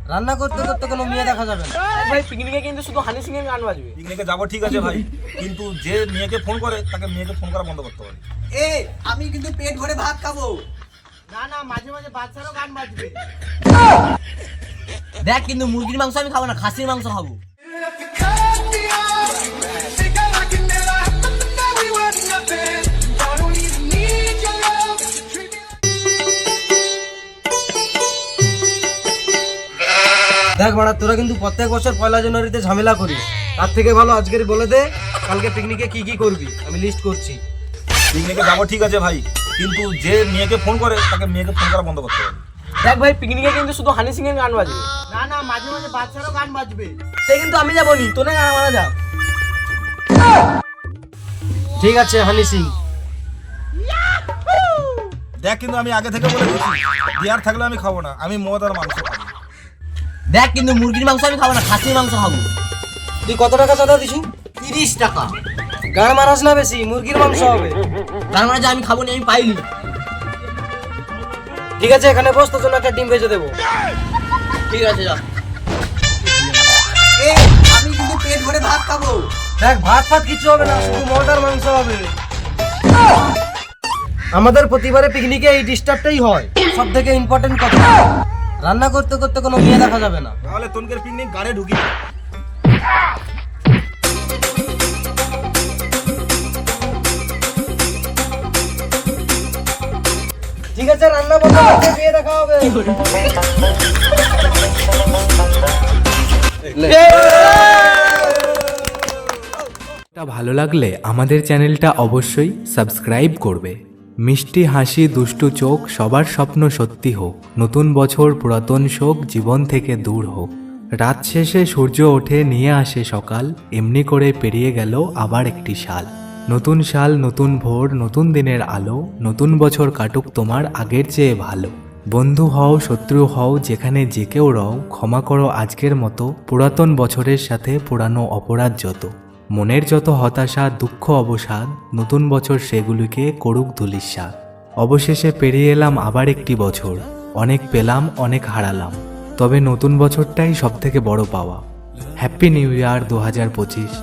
রান্না করতে করতে কোনো মেয়ে দেখা যাবে না। ভাই পিকনিকে কিন্তু শুধু হানি সিং এর গান বাজবে। পিকনিকে যাবো ঠিক আছে ভাই, কিন্তু যে মেয়েকে ফোন করে তাকে মেয়েকে ফোন করা বন্ধ করতে হবে। আমি কিন্তু পেট ভরে ভাত খাবো। না না, মাঝে মাঝে বাচ্চারও গান বাজবে। দেখ কিন্তু মুরগির মাংস আমি খাবো না, খাসির মাংস খাবো। দেখ মারা, তোরা কিন্তু প্রত্যেক বছর 1 জানুয়ারিতে ঝামেলা করিস। তার থেকে ভালো আজকের বলে দে কালকে পিকনিকে কি কি করবি, আমি লিস্ট করছি। পিকনিকে যাবো ঠিক আছে ভাই, কিন্তু যে মেয়েকে ফোন করে তাকে মেয়েকে ফোন করা বন্ধ করতে হবে। দেখ ভাই পিকনিকে কিন্তু শুধু হানি সিং এর গান বাজবে। না না, মাঝে মাঝে বাচ্চারও গান বাজবে। সে কিন্তু আমি যাবো নি, তোনে গান মারা যা। ঠিক আছে হানি সিং। দেখ কিন্তু আমি আগে থেকে বলে দিচ্ছি, বিয়ার থাকলে আমি খাবো না, আমি মদ আর মাংস খাবো। দেখ কিন্তু মুরগির মাংস আমি খাবো না, খাসির মাংস খাবো। তুই কত টাকা চাঁদা দিছু? 30 টাকা। গান মারাস না বেশি, মুরগির মাংস হবে। গান মারা যা, আমি খাবো নি, আমি পাইনি। ঠিক আছে এখানে বস, তোর জন্য একটা ডিম ভেজে দেবো। ঠিক আছে যা। আমি কিন্তু পেট ভরে ভাত খাবো। দেখ ভাত ফাত কিছু হবে না, শুধু মদ আর মাংস হবে। আমাদের প্রতিবারে পিকনিকে এই ডিস্টার্বটাই হয়। সব থেকে ইম্পর্টেন্ট কথা, রান্না করতে করতে কোনো মেয়ে দেখা যাবে না। তাহলে তোনকের পিকনিক গাড়ে ঢুকি। ঠিক আছে রান্না বন্ধ করতে বিয়ে দেখা হবে। ভালো লাগলে আমাদের চ্যানেলটা অবশ্যই সাবস্ক্রাইব করবে। মিষ্টি হাসি দুষ্টু চোখ সবার স্বপ্ন সত্যি হোক, নতুন বছর পুরাতন শোক জীবন থেকে দূর হোক। রাত শেষে সূর্য ওঠে নিয়ে আসে সকাল, এমনি করে পেরিয়ে গেল আবার একটি সাল। নতুন সাল নতুন ভোর নতুন দিনের আলো, নতুন বছর কাটুক তোমার আগের চেয়ে ভালো। বন্ধু হও শত্রু হও যেখানে যে কেউ রও, ক্ষমা করো আজকের মতো পুরাতন বছরের সাথে পুরানো অপরাধ যত। মনের যত হতাশা দুঃখ অবসাদ, নতুন বছর সেগুলিকে করুক ধূলিসাৎ। অবশেষে পেরিয়ে এলাম আবার একটি বছর, অনেক পেলাম অনেক হারালাম, তবে নতুন বছরটাই সবথেকে বড় পাওয়া। Happy new year 2025।